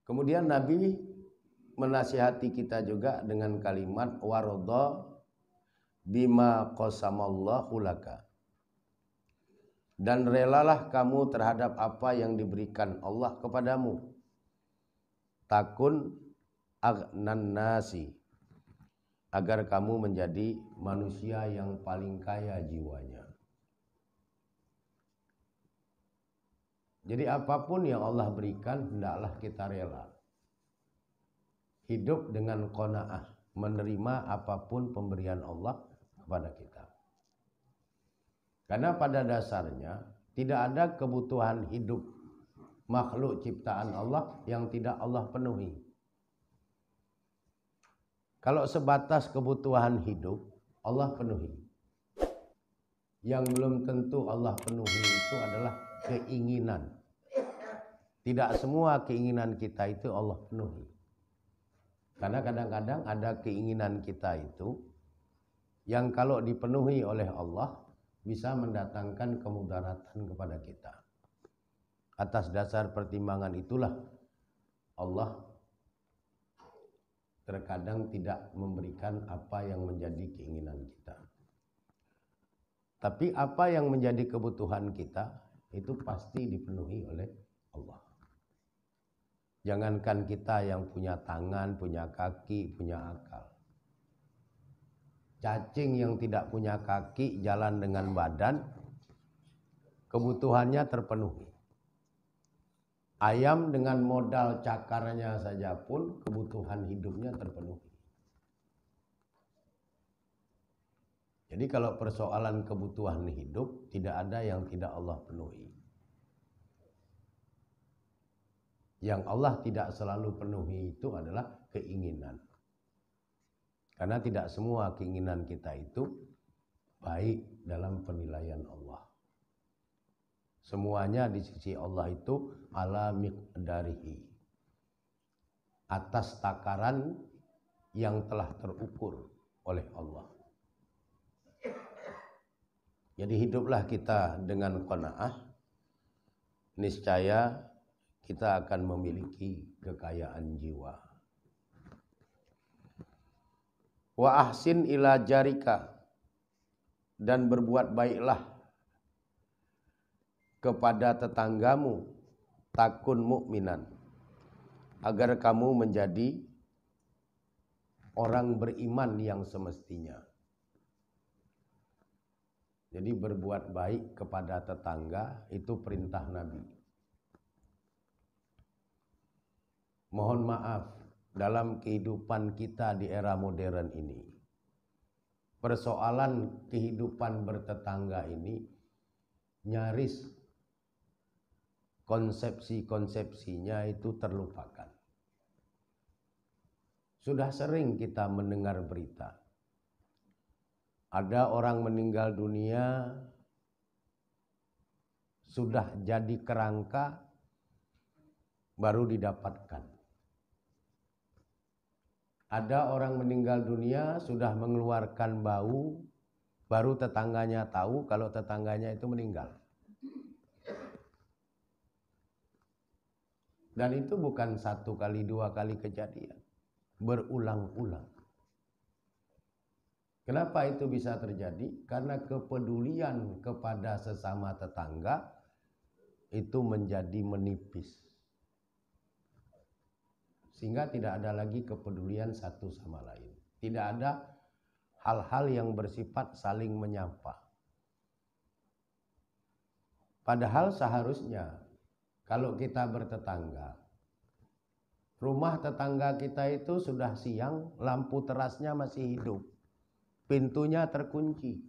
Kemudian Nabi menasihati kita juga dengan kalimat waradha bima qasamallahu laka. Dan relalah kamu terhadap apa yang diberikan Allah kepadamu. Takun aghnan nasi, agar kamu menjadi manusia yang paling kaya jiwanya. Jadi apapun yang Allah berikan, hendaklah kita rela. Hidup dengan qanaah, menerima apapun pemberian Allah kepada kita. Karena pada dasarnya tidak ada kebutuhan hidup makhluk ciptaan Allah yang tidak Allah penuhi. Kalau sebatas kebutuhan hidup, Allah penuhi. Yang belum tentu Allah penuhi itu adalah keinginan. Tidak semua keinginan kita itu Allah penuhi. Karena kadang-kadang ada keinginan kita itu yang kalau dipenuhi oleh Allah bisa mendatangkan kemudaratan kepada kita. Atas dasar pertimbangan itulah Allah terkadang tidak memberikan apa yang menjadi keinginan kita. Tapi apa yang menjadi kebutuhan kita itu pasti dipenuhi oleh Allah. Jangankan kita yang punya tangan, punya kaki, punya akal. Cacing yang tidak punya kaki jalan dengan badan, kebutuhannya terpenuhi. Ayam dengan modal cakarnya saja pun kebutuhan hidupnya terpenuhi. Jadi kalau persoalan kebutuhan hidup tidak ada yang tidak Allah penuhi. Yang Allah tidak selalu penuhi itu adalah keinginan. Karena tidak semua keinginan kita itu baik dalam penilaian Allah. Semuanya di sisi Allah itu ala miqdarihi. Atas takaran yang telah terukur oleh Allah. Jadi hiduplah kita dengan qanaah. Niscaya kita akan memiliki kekayaan jiwa. Wa ahsin ila jarika, dan berbuat baiklah kepada tetanggamu, takun mukminan, agar kamu menjadi orang beriman yang semestinya. Jadi berbuat baik kepada tetangga itu perintah Nabi. Mohon maaf, dalam kehidupan kita di era modern ini, persoalan kehidupan bertetangga ini nyaris konsepsi-konsepsinya itu terlupakan. Sudah sering kita mendengar berita. Ada orang meninggal dunia, sudah jadi kerangka, baru didapatkan. Ada orang meninggal dunia, sudah mengeluarkan bau, baru tetangganya tahu kalau tetangganya itu meninggal. Dan itu bukan satu kali, dua kali kejadian. Berulang-ulang. Kenapa itu bisa terjadi? Karena kepedulian kepada sesama tetangga itu menjadi menipis. Sehingga tidak ada lagi kepedulian satu sama lain. Tidak ada hal-hal yang bersifat saling menyapa. Padahal seharusnya kalau kita bertetangga, rumah tetangga kita itu sudah siang, lampu terasnya masih hidup, pintunya terkunci.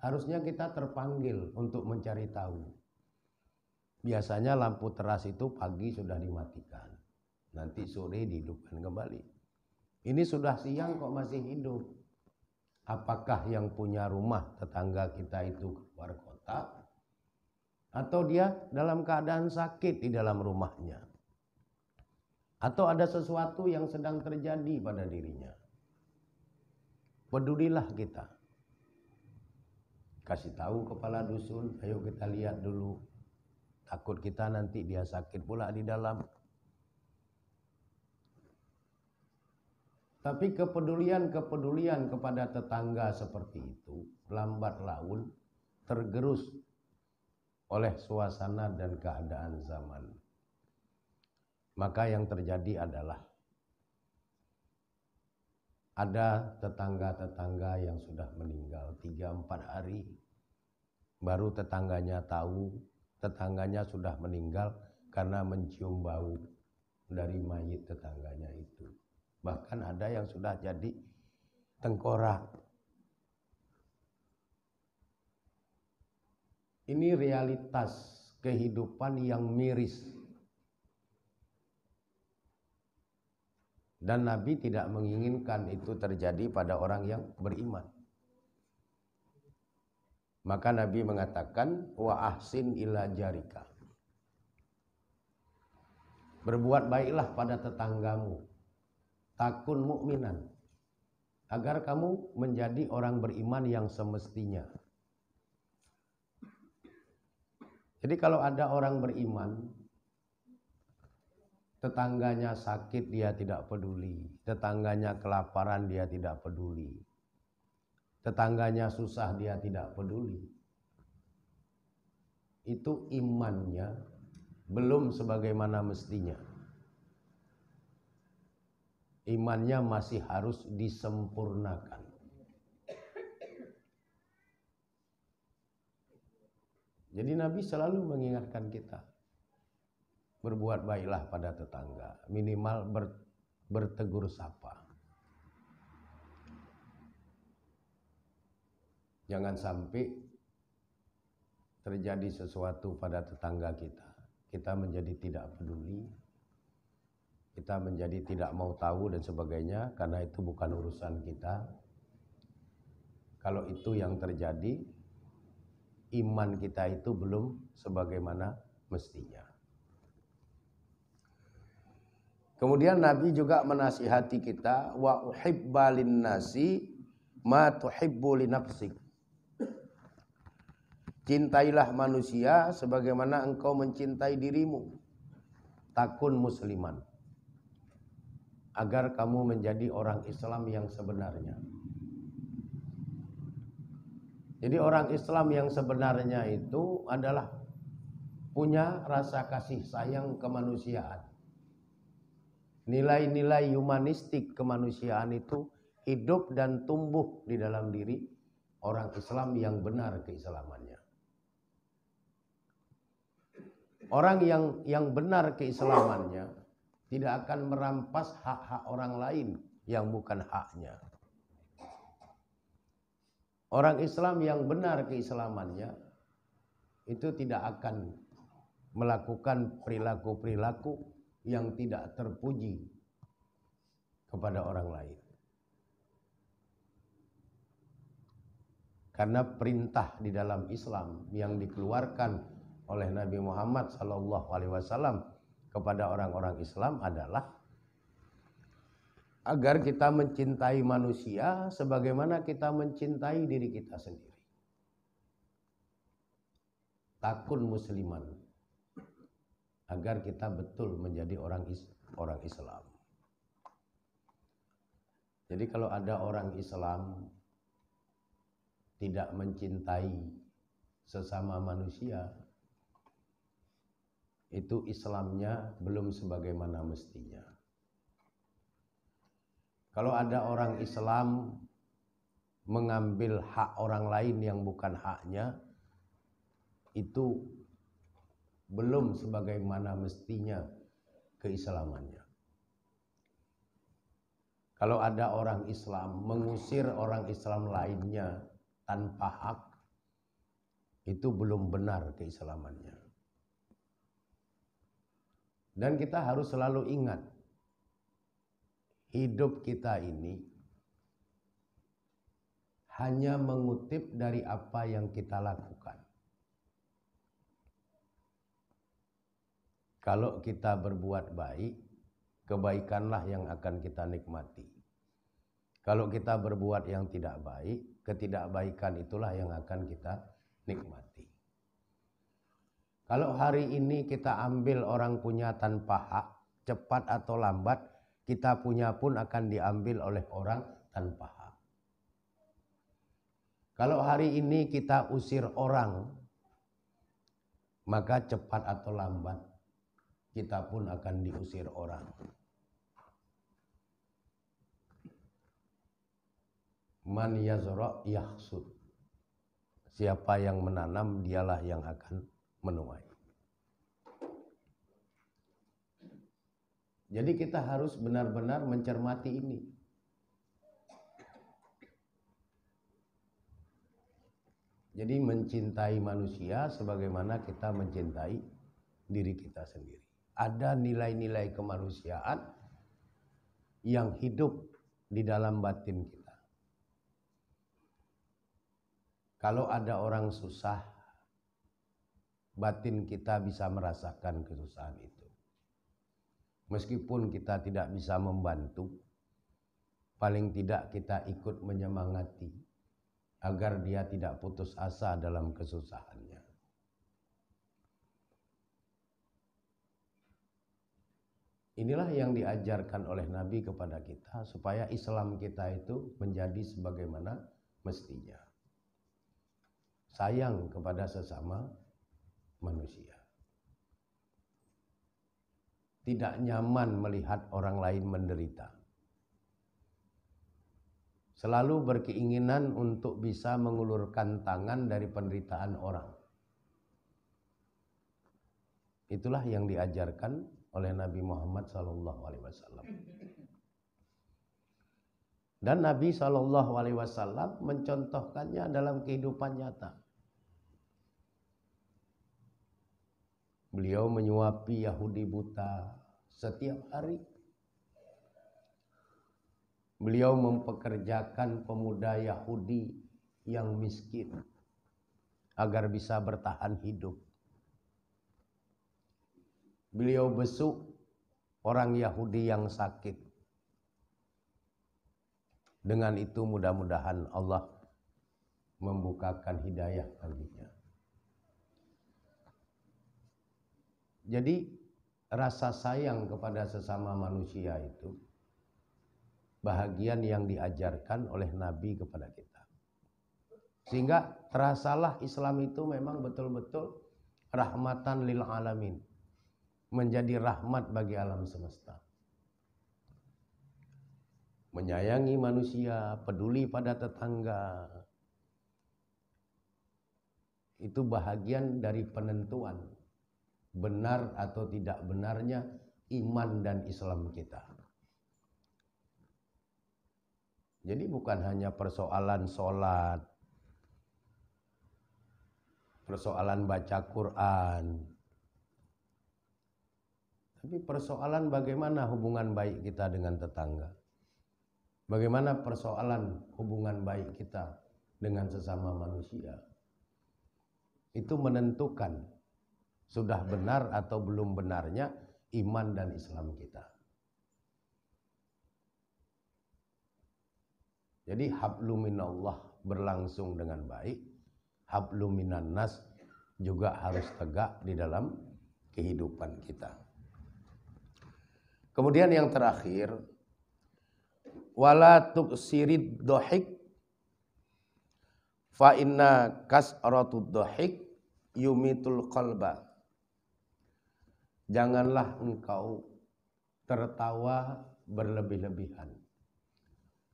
Harusnya kita terpanggil untuk mencari tahu. Biasanya lampu teras itu pagi sudah dimatikan. Nanti sore dihidupkan kembali. Ini sudah siang kok masih hidup. Apakah yang punya rumah tetangga kita itu keluar kota? Atau dia dalam keadaan sakit di dalam rumahnya? Atau ada sesuatu yang sedang terjadi pada dirinya? Pedulilah kita. Kasih tahu kepala dusun, ayo kita lihat dulu. Takut kita nanti dia sakit pula di dalam. Tapi kepedulian kepada tetangga seperti itu lambat laun tergerus oleh suasana dan keadaan zaman. Maka yang terjadi adalah ada tetangga-tetangga yang sudah meninggal 3-4 hari, baru tetangganya tahu tetangganya sudah meninggal karena mencium bau dari mayit tetangganya itu. Bahkan ada yang sudah jadi tengkorak. Ini realitas kehidupan yang miris. Dan Nabi tidak menginginkan itu terjadi pada orang yang beriman. Maka Nabi mengatakan, wa ahsin ila jarika. Berbuat baiklah pada tetanggamu. Takun mukminan, agar kamu menjadi orang beriman yang semestinya. Jadi kalau ada orang beriman, tetangganya sakit dia tidak peduli, tetangganya kelaparan dia tidak peduli, tetangganya susah dia tidak peduli. Itu imannya belum sebagaimana mestinya. Imannya masih harus disempurnakan. Jadi Nabi selalu mengingatkan kita, berbuat baiklah pada tetangga, minimal bertegur sapa. Jangan sampai terjadi sesuatu pada tetangga kita menjadi tidak peduli, kita menjadi tidak mau tahu dan sebagainya, karena itu bukan urusan kita. Kalau itu yang terjadi, iman kita itu belum sebagaimana mestinya. Kemudian Nabi juga menasihati kita, wa uhibba linnasi ma tuhibbu li nafsik. Cintailah manusia sebagaimana engkau mencintai dirimu. Takun musliman, agar kamu menjadi orang Islam yang sebenarnya. Jadi orang Islam yang sebenarnya itu adalah punya rasa kasih sayang kemanusiaan. Nilai-nilai humanistik kemanusiaan itu hidup dan tumbuh di dalam diri orang Islam yang benar keislamannya. Orang yang benar keislamannya tidak akan merampas hak-hak orang lain yang bukan haknya. Orang Islam yang benar keislamannya itu tidak akan melakukan perilaku-perilaku yang tidak terpuji kepada orang lain. Karena perintah di dalam Islam yang dikeluarkan oleh Nabi Muhammad SAW kepada orang-orang Islam adalah agar kita mencintai manusia sebagaimana kita mencintai diri kita sendiri. Takun musliman, agar kita betul menjadi orang Islam. Jadi kalau ada orang Islam tidak mencintai sesama manusia, itu Islamnya belum sebagaimana mestinya. Kalau ada orang Islam mengambil hak orang lain yang bukan haknya, itu belum sebagaimana mestinya keislamannya. Kalau ada orang Islam mengusir orang Islam lainnya tanpa hak, itu belum benar keislamannya. Dan kita harus selalu ingat, hidup kita ini hanya mengutip dari apa yang kita lakukan. Kalau kita berbuat baik, kebaikanlah yang akan kita nikmati. Kalau kita berbuat yang tidak baik, ketidakbaikan itulah yang akan kita nikmati. Kalau hari ini kita ambil orang punya tanpa hak, cepat atau lambat, kita punya pun akan diambil oleh orang tanpa hak. Kalau hari ini kita usir orang, maka cepat atau lambat kita pun akan diusir orang. Man yazra' yahsud. Siapa yang menanam, dialah yang akan menuai. Jadi kita harus benar-benar mencermati ini. Jadi mencintai manusia sebagaimana kita mencintai diri kita sendiri. Ada nilai-nilai kemanusiaan yang hidup di dalam batin kita. Kalau ada orang susah, batin kita bisa merasakan kesusahan itu. Meskipun kita tidak bisa membantu, paling tidak kita ikut menyemangati agar dia tidak putus asa dalam kesusahannya. Inilah yang diajarkan oleh Nabi kepada kita supaya Islam kita itu menjadi sebagaimana mestinya. Sayang kepada sesama manusia. Tidak nyaman melihat orang lain menderita. Selalu berkeinginan untuk bisa mengulurkan tangan dari penderitaan orang. Itulah yang diajarkan oleh Nabi Muhammad SAW. Dan Nabi SAW mencontohkannya dalam kehidupan nyata. Beliau menyuapi Yahudi buta setiap hari. Beliau mempekerjakan pemuda Yahudi yang miskin agar bisa bertahan hidup. Beliau besuk orang Yahudi yang sakit. Dengan itu mudah-mudahan Allah membukakan hidayah baginya. Jadi rasa sayang kepada sesama manusia itu bahagian yang diajarkan oleh Nabi kepada kita. Sehingga terasalah Islam itu memang betul-betul rahmatan lil alamin. Menjadi rahmat bagi alam semesta. Menyayangi manusia, peduli pada tetangga. Itu bahagian dari penentuan benar atau tidak benarnya iman dan Islam kita. Jadi bukan hanya persoalan sholat, persoalan baca Quran, tapi persoalan bagaimana hubungan baik kita dengan tetangga. Bagaimana persoalan hubungan baik kita dengan sesama manusia. Itu menentukan sudah benar atau belum benarnya iman dan Islam kita. Jadi hablum minallah berlangsung dengan baik, hablum minan nas juga harus tegak di dalam kehidupan kita. Kemudian yang terakhir, wala tuksirid dohik fa inna kasratud dohik yumitul qalba. Janganlah engkau tertawa berlebih-lebihan.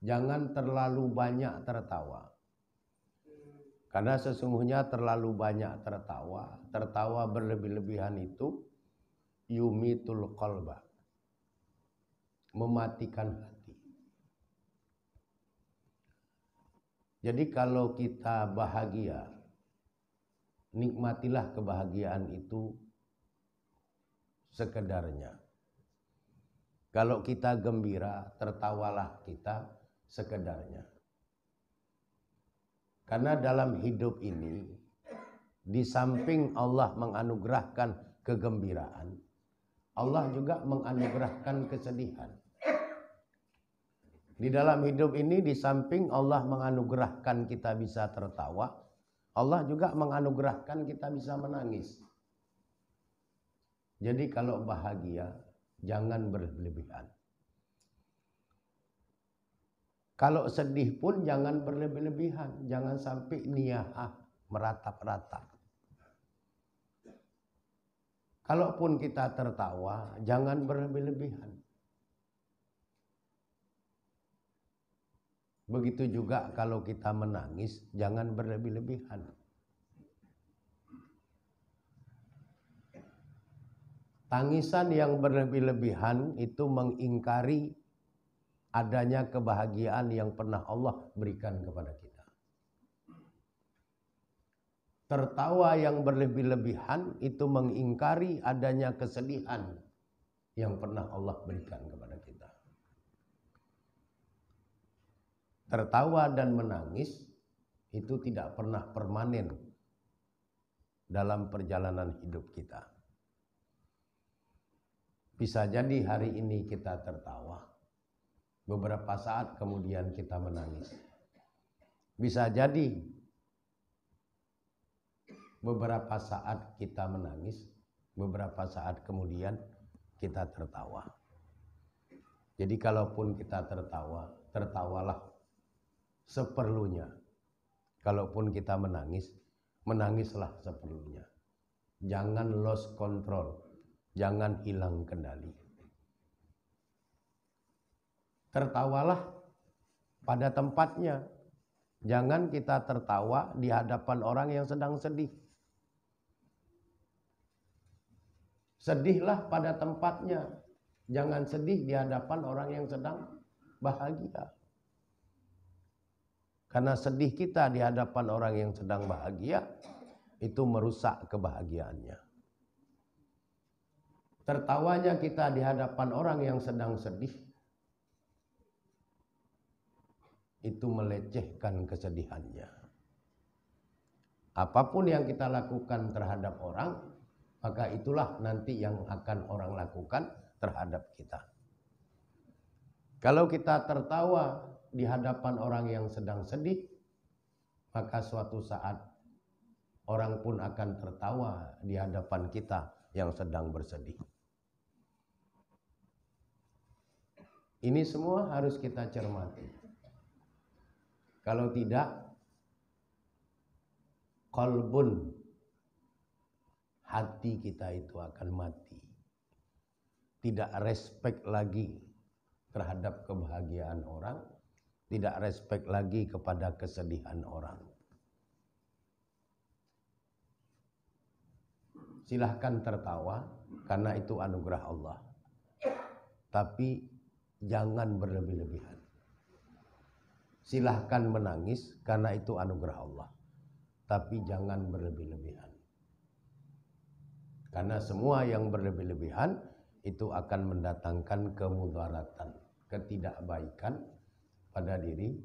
Jangan terlalu banyak tertawa. Karena sesungguhnya terlalu banyak tertawa berlebih-lebihan itu yumitul qalba. Mematikan hati. Jadi kalau kita bahagia, nikmatilah kebahagiaan itu sekedarnya. Kalau kita gembira, tertawalah kita sekedarnya. Karena dalam hidup ini, di samping Allah menganugerahkan kegembiraan, Allah juga menganugerahkan kesedihan. Di dalam hidup ini, di samping Allah menganugerahkan kita bisa tertawa, Allah juga menganugerahkan kita bisa menangis. Jadi kalau bahagia, jangan berlebihan. Kalau sedih pun jangan berlebih-lebihan, jangan sampai niyahah meratap-ratap. Kalaupun kita tertawa, jangan berlebih-lebihan. Begitu juga kalau kita menangis, jangan berlebih-lebihan. Tangisan yang berlebih-lebihan itu mengingkari adanya kebahagiaan yang pernah Allah berikan kepada kita. Tertawa yang berlebih-lebihan itu mengingkari adanya kesedihan yang pernah Allah berikan kepada kita. Tertawa dan menangis itu tidak pernah permanen dalam perjalanan hidup kita. Bisa jadi hari ini kita tertawa, beberapa saat kemudian kita menangis. Bisa jadi beberapa saat kita menangis, beberapa saat kemudian kita tertawa. Jadi kalaupun kita tertawa, tertawalah seperlunya. Kalaupun kita menangis, menangislah seperlunya. Jangan lost control, jangan hilang kendali. Tertawalah pada tempatnya. Jangan kita tertawa di hadapan orang yang sedang sedih. Sedihlah pada tempatnya. Jangan sedih di hadapan orang yang sedang bahagia. Karena sedih kita di hadapan orang yang sedang bahagia, itu merusak kebahagiaannya. Tertawanya kita di hadapan orang yang sedang sedih, itu melecehkan kesedihannya. Apapun yang kita lakukan terhadap orang, maka itulah nanti yang akan orang lakukan terhadap kita. Kalau kita tertawa di hadapan orang yang sedang sedih, maka suatu saat orang pun akan tertawa di hadapan kita yang sedang bersedih. Ini semua harus kita cermati. Kalau tidak, qalbun, hati kita itu akan mati. Tidak respect lagi terhadap kebahagiaan orang, tidak respect lagi kepada kesedihan orang. Silahkan tertawa karena itu anugerah Allah. Tapi jangan berlebih-lebihan. Silahkan menangis karena itu anugerah Allah. Tapi jangan berlebih-lebihan. Karena semua yang berlebih-lebihan itu akan mendatangkan kemudaratan, ketidakbaikan pada diri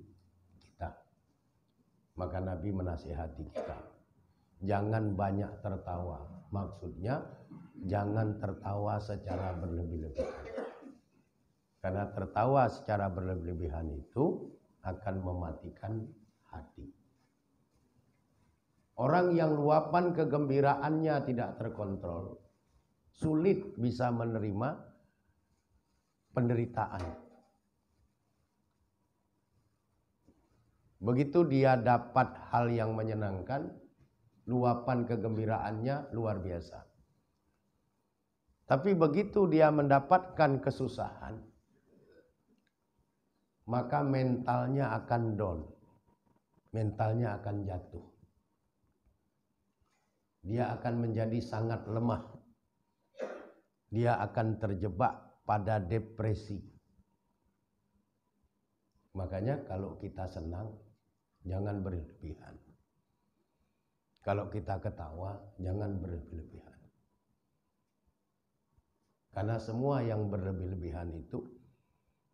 kita. Maka Nabi menasihati kita, jangan banyak tertawa. Maksudnya jangan tertawa secara berlebih-lebihan. Karena tertawa secara berlebih-lebihan itu akan mematikan hati. Orang yang luapan kegembiraannya tidak terkontrol, sulit bisa menerima penderitaan. Begitu dia dapat hal yang menyenangkan, luapan kegembiraannya luar biasa. Tapi begitu dia mendapatkan kesusahan, maka mentalnya akan down. Mentalnya akan jatuh. Dia akan menjadi sangat lemah. Dia akan terjebak pada depresi. Makanya kalau kita senang, jangan berlebihan. Kalau kita ketawa, jangan berlebihan. Karena semua yang berlebih-lebihan itu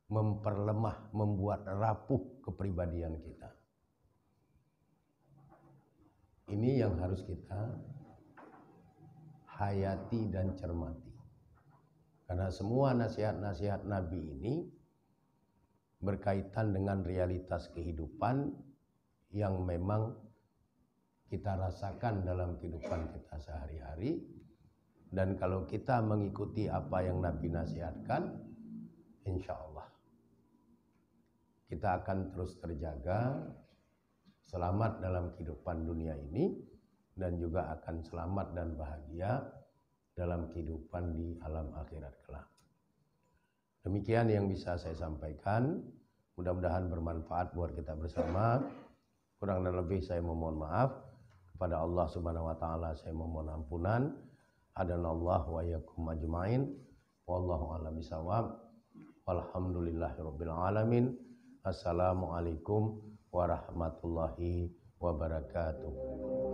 memperlemah, membuat rapuh kepribadian kita. Ini yang harus kita hayati dan cermati. Karena semua nasihat-nasihat Nabi ini berkaitan dengan realitas kehidupan yang memang kita rasakan dalam kehidupan kita sehari-hari. Dan kalau kita mengikuti apa yang Nabi nasihatkan, insya Allah kita akan terus terjaga, selamat dalam kehidupan dunia ini, dan juga akan selamat dan bahagia dalam kehidupan di alam akhirat kelak. Demikian yang bisa saya sampaikan. Mudah-mudahan bermanfaat buat kita bersama. Kurang dan lebih saya memohon maaf. Kepada Allah Subhanahu wa taala saya memohon ampunan. Hadanallahu wa iyyakum ajmain. Wallahu a'lam bishawab. Walhamdulillahirabbil alamin. Assalamualaikum warahmatullahi wabarakatuh.